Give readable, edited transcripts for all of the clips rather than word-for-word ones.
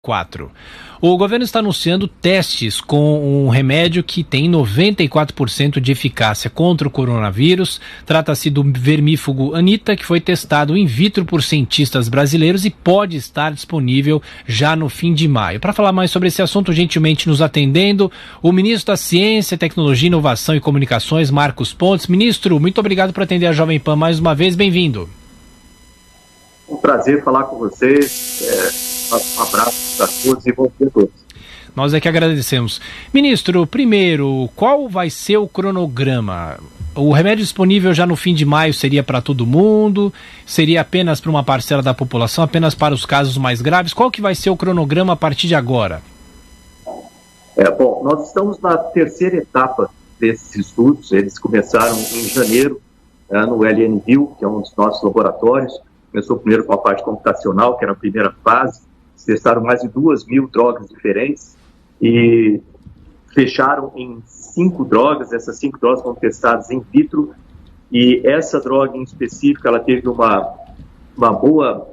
4. O governo está anunciando testes com um remédio que tem 94% de eficácia contra o coronavírus. Trata-se do vermífugo Anita, que foi testado in vitro por cientistas brasileiros e pode estar disponível já no fim de maio. Para falar mais sobre esse assunto, gentilmente nos atendendo, o ministro da Ciência, Tecnologia, Inovação e Comunicações, Marcos Pontes. Ministro, muito obrigado por atender a Jovem Pan mais uma vez. Bem-vindo. Um prazer falar com vocês. Um abraço para todos e bom dia a todos. Nós é que agradecemos. Ministro, primeiro, qual vai ser o cronograma? O remédio disponível já no fim de maio seria para todo mundo? Seria apenas para uma parcela da população, apenas para os casos mais graves? Qual que vai ser o cronograma a partir de agora? Bom, nós estamos na terceira etapa desses estudos. Eles começaram em janeiro, no LNVille, que é um dos nossos laboratórios. Começou primeiro com a parte computacional, que era a primeira fase. Testaram mais de 2.000 drogas diferentes e fecharam em 5 drogas. Essas 5 drogas foram testadas in vitro e essa droga em específico, ela teve uma boa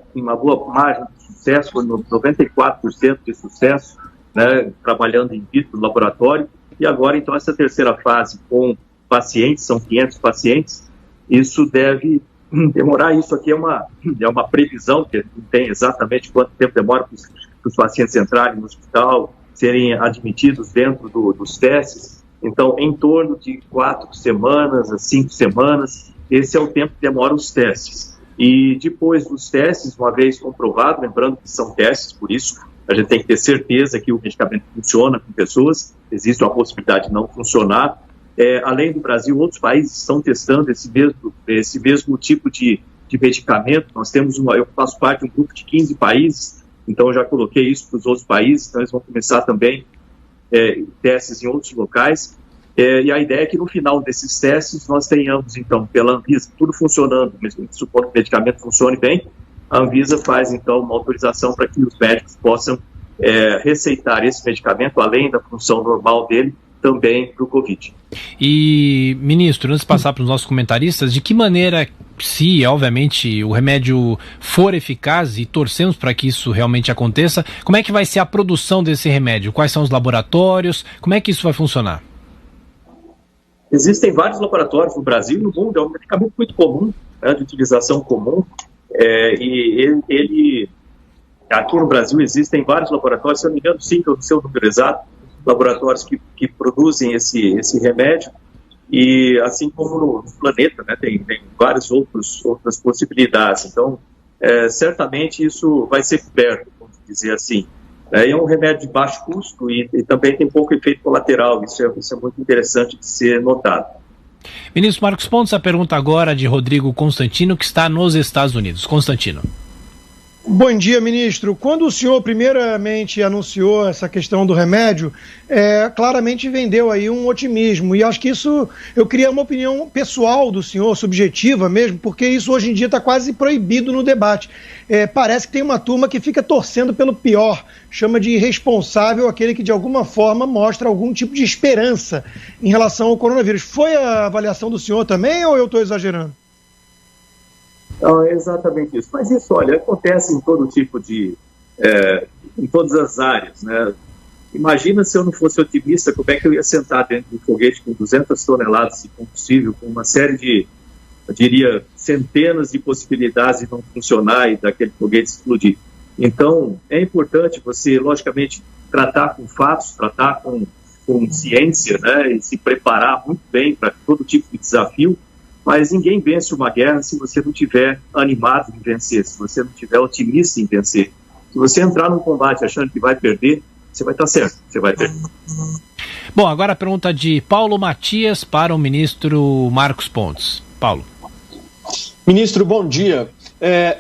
margem de sucesso, foi 94% de sucesso, né, trabalhando in vitro no laboratório. E agora, então, essa terceira fase com pacientes, são 500 pacientes, isso deve demorar. Isso aqui é uma previsão, que não tem exatamente quanto tempo demora para os pacientes entrarem no hospital, serem admitidos dentro dos testes. Então, em torno de 4 semanas a 5 semanas, esse é o tempo que demoram os testes. E depois dos testes, uma vez comprovado, lembrando que são testes, por isso a gente tem que ter certeza que o medicamento funciona com pessoas, existe uma possibilidade de não funcionar. Além do Brasil, outros países estão testando esse mesmo tipo de medicamento. Nós temos eu faço parte de um grupo de 15 países, então eu já coloquei isso para os outros países, então eles vão começar também testes em outros locais. E a ideia é que no final desses testes nós tenhamos, então, pela Anvisa, tudo funcionando, mesmo supondo que o medicamento funcione bem, a Anvisa faz, então, uma autorização para que os médicos possam receitar esse medicamento, além da função normal dele, também para o Covid. E, ministro, antes de passar para os nossos comentaristas, de que maneira, se obviamente o remédio for eficaz, e torcemos para que isso realmente aconteça, como é que vai ser a produção desse remédio? Quais são os laboratórios? Como é que isso vai funcionar? Existem vários laboratórios no Brasil e no mundo, é um medicamento muito comum, né, de utilização comum, e ele aqui no Brasil existem vários laboratórios, se eu não me engano, 5, eu não sei o número exato, laboratórios que produzem esse remédio, e assim como no planeta, né, tem várias outras possibilidades. Então, certamente isso vai ser coberto, vamos dizer assim. É um remédio de baixo custo e também tem pouco efeito colateral, isso é muito interessante de ser notado. Ministro Marcos Pontes, a pergunta agora de Rodrigo Constantino, que está nos Estados Unidos. Constantino. Bom dia, ministro. Quando o senhor primeiramente anunciou essa questão do remédio, claramente vendeu aí um otimismo, e acho que isso, eu queria uma opinião pessoal do senhor, subjetiva mesmo, porque isso hoje em dia está quase proibido no debate. Parece que tem uma turma que fica torcendo pelo pior, chama de irresponsável aquele que de alguma forma mostra algum tipo de esperança em relação ao coronavírus. Foi a avaliação do senhor também, ou eu estou exagerando? Não, é exatamente isso. Mas isso, olha, acontece em todo tipo em todas as áreas, né? Imagina se eu não fosse otimista, como é que eu ia sentar dentro de um foguete com 200 toneladas de combustível, com uma série de, eu diria, centenas de possibilidades de não funcionar e daquele foguete explodir. Então, é importante você, logicamente, tratar com fatos, tratar com ciência, né? E se preparar muito bem para todo tipo de desafio. Mas ninguém vence uma guerra se você não estiver animado em vencer, se você não estiver otimista em vencer. Se você entrar num combate achando que vai perder, você vai estar certo, você vai perder. Bom, agora a pergunta de Paulo Matias para o ministro Marcos Pontes. Paulo. Ministro, bom dia.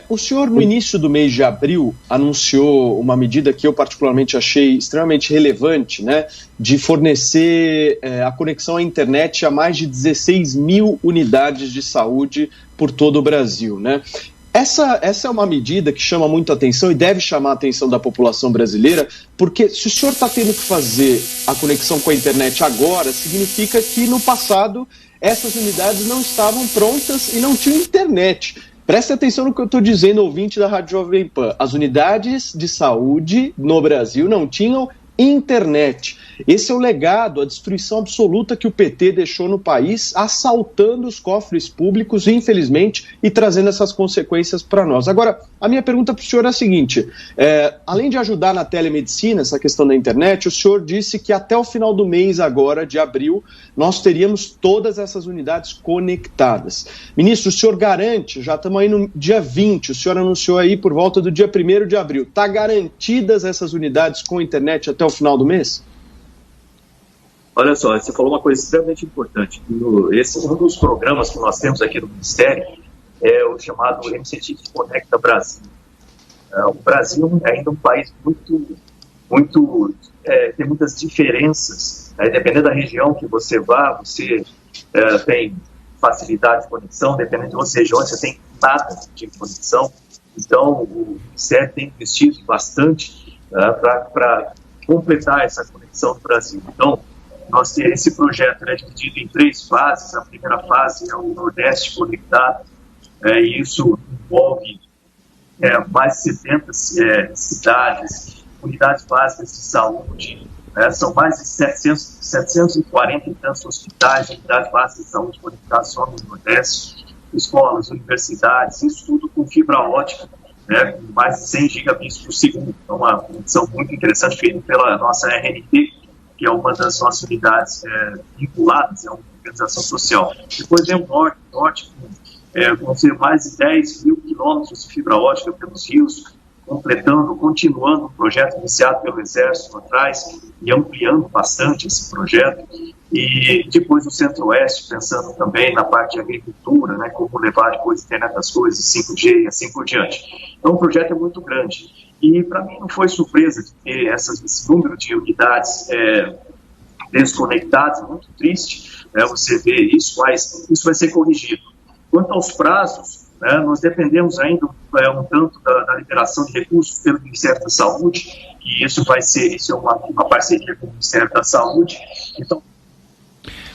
O senhor, no início do mês de abril, anunciou uma medida que eu particularmente achei extremamente relevante, né, de fornecer a conexão à internet a mais de 16 mil unidades de saúde por todo o Brasil, né? Essa é uma medida que chama muito a atenção e deve chamar a atenção da população brasileira, porque se o senhor está tendo que fazer a conexão com a internet agora, significa que no passado essas unidades não estavam prontas e não tinham internet. Preste atenção no que eu estou dizendo, ouvinte da Rádio Jovem Pan. As unidades de saúde no Brasil não tinham internet. Esse é o legado, a destruição absoluta que o PT deixou no país, assaltando os cofres públicos, infelizmente, e trazendo essas consequências para nós. Agora, a minha pergunta para o senhor é a seguinte, além de ajudar na telemedicina, essa questão da internet, o senhor disse que até o final do mês agora, de abril, nós teríamos todas essas unidades conectadas. Ministro, o senhor garante, já estamos aí no dia 20, o senhor anunciou aí por volta do dia 1º de abril, está garantidas essas unidades com internet até o final do mês? Olha só, você falou uma coisa extremamente importante. Esse é um dos programas que nós temos aqui no Ministério, é o chamado MCT Conecta Brasil. O Brasil é ainda um país tem muitas diferenças. Dependendo da região que você vá, você tem facilidade de conexão, dependendo de outras regiões, você tem nada de conexão. Então, o Ministério tem investido bastante para completar essa conexão do Brasil. Então, esse projeto é dividido em 3 fases. A primeira fase é o Nordeste conectado, e isso envolve mais de 70 cidades, unidades básicas de saúde, são mais de 740 e tantos hospitais, unidades básicas de saúde conectadas só no Nordeste, escolas, universidades, isso tudo com fibra ótica, mais de 100 gigabits por segundo. Então, uma conexão muito interessante feita pela nossa RNT, que é uma das nossas unidades vinculadas, é uma organização social. Depois vem o Norte vão ser mais de 10 mil quilômetros de fibra ótica pelos rios, continuando um projeto iniciado pelo Exército atrás e ampliando bastante esse projeto. E depois o Centro-Oeste, pensando também na parte de agricultura, como levar depois a internet das coisas, 5G e assim por diante. Então o projeto é muito grande. E para mim não foi surpresa de ter esse número de unidades desconectadas, muito triste, você vê isso, mas isso vai ser corrigido. Quanto aos prazos, nós dependemos ainda um tanto da liberação de recursos pelo Ministério da Saúde, e isso é uma parceria com o Ministério da Saúde. Então,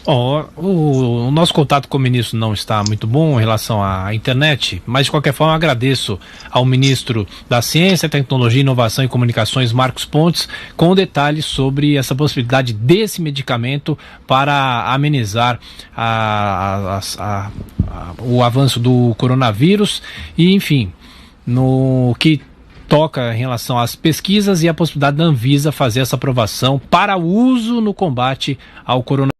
o nosso contato com o ministro não está muito bom em relação à internet, mas de qualquer forma eu agradeço ao ministro da Ciência, Tecnologia, Inovação e Comunicações, Marcos Pontes, com detalhes sobre essa possibilidade desse medicamento para amenizar o avanço do coronavírus e, enfim, no que toca em relação às pesquisas e a possibilidade da Anvisa fazer essa aprovação para uso no combate ao coronavírus.